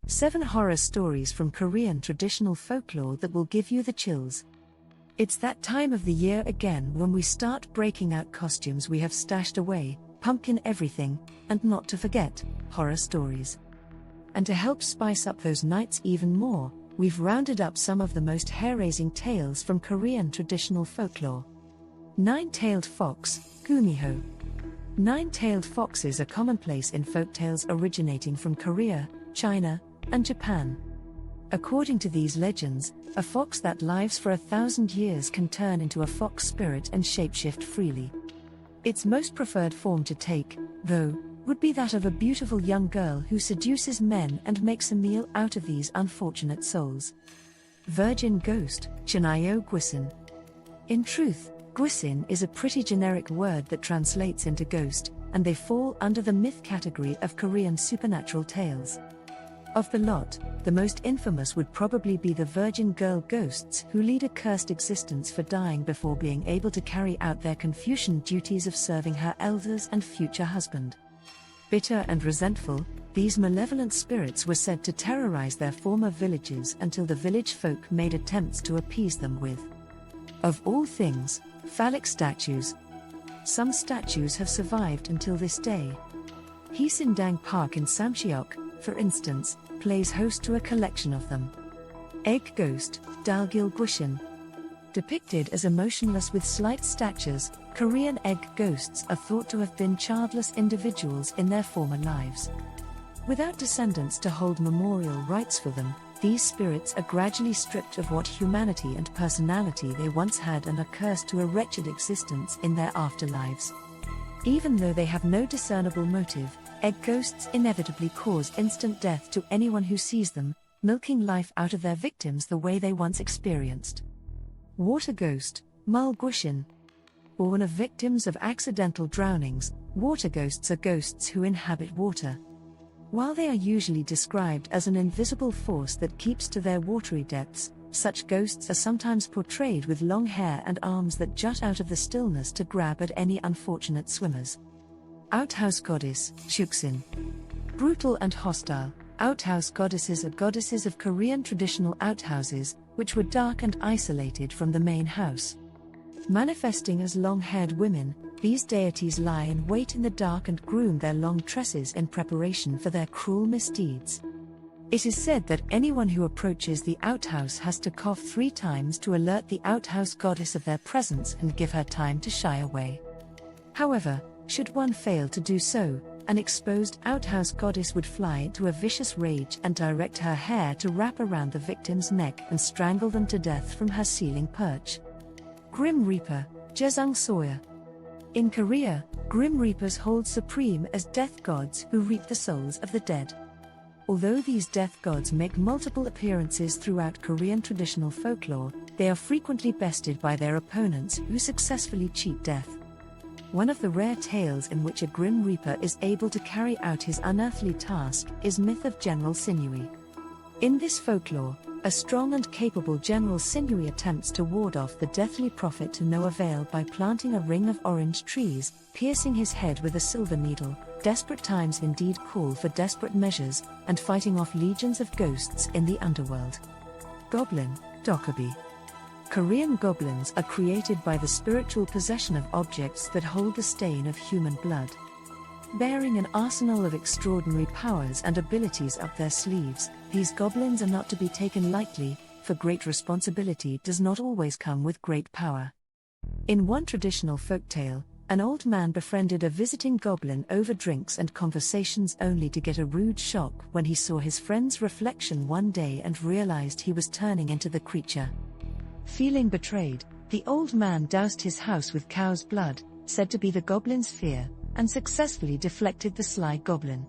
7 horror stories from Korean traditional folklore that will give you the chills. It's that time of the year again when we start breaking out costumes we have stashed away, pumpkin everything, and not to forget, horror stories. And to help spice up those nights even more, we've rounded up some of the most hair-raising tales from Korean traditional folklore. Nine-tailed fox, gumiho. Nine-tailed foxes are commonplace in folktales originating from Korea, China, and Japan. According to these legends, a fox that lives for 1,000 years can turn into a fox spirit and shapeshift freely. Its most preferred form to take, though, would be that of a beautiful young girl who seduces men and makes a meal out of these unfortunate souls. Virgin ghost, chinayo gwisin. In truth, gwisin is a pretty generic word that translates into ghost, and they fall under the myth category of Korean supernatural tales. Of the lot, the most infamous would probably be the virgin girl ghosts who lead a cursed existence for dying before being able to carry out their Confucian duties of serving her elders and future husband. Bitter and resentful, these malevolent spirits were said to terrorize their former villages until the village folk made attempts to appease them with, of all things, phallic statues. Some statues have survived until this day. Heesindang Park in Samcheok, for instance, plays host to a collection of them. Egg ghost, dalgil gwishin. Depicted as emotionless with slight statures, Korean egg ghosts are thought to have been childless individuals in their former lives. Without descendants to hold memorial rites for them, these spirits are gradually stripped of what humanity and personality they once had and are cursed to a wretched existence in their afterlives. Even though they have no discernible motive, egg ghosts inevitably cause instant death to anyone who sees them, milking life out of their victims the way they once experienced. Water ghost, mul gwishin. Born of victims of accidental drownings, water ghosts are ghosts who inhabit water. While they are usually described as an invisible force that keeps to their watery depths, such ghosts are sometimes portrayed with long hair and arms that jut out of the stillness to grab at any unfortunate swimmers. Outhouse goddess, Shuksin. Brutal and hostile, outhouse goddesses are goddesses of Korean traditional outhouses, which were dark and isolated from the main house. Manifesting as long-haired women, these deities lie in wait in the dark and groom their long tresses in preparation for their cruel misdeeds. It is said that anyone who approaches the outhouse has to cough 3 times to alert the outhouse goddess of their presence and give her time to shy away. However, should one fail to do so, an exposed outhouse goddess would fly into a vicious rage and direct her hair to wrap around the victim's neck and strangle them to death from her ceiling perch. Grim Reaper, Jezung Soya. In Korea, Grim Reapers hold supreme as death gods who reap the souls of the dead. Although these death gods make multiple appearances throughout Korean traditional folklore, they are frequently bested by their opponents who successfully cheat death. One of the rare tales in which a Grim Reaper is able to carry out his unearthly task is myth of General Sinewy. In this folklore, a strong and capable General Sinewy attempts to ward off the deathly prophet to no avail by planting a ring of orange trees, piercing his head with a silver needle. Desperate times indeed call for desperate measures, and fighting off legions of ghosts in the underworld. Goblin, Dokkabi. Korean goblins are created by the spiritual possession of objects that hold the stain of human blood. Bearing an arsenal of extraordinary powers and abilities up their sleeves, these goblins are not to be taken lightly, for great responsibility does not always come with great power. In one traditional folktale, an old man befriended a visiting goblin over drinks and conversations only to get a rude shock when he saw his friend's reflection one day and realized he was turning into the creature. Feeling betrayed, the old man doused his house with cow's blood, said to be the goblin's fear, and successfully deflected the sly goblin.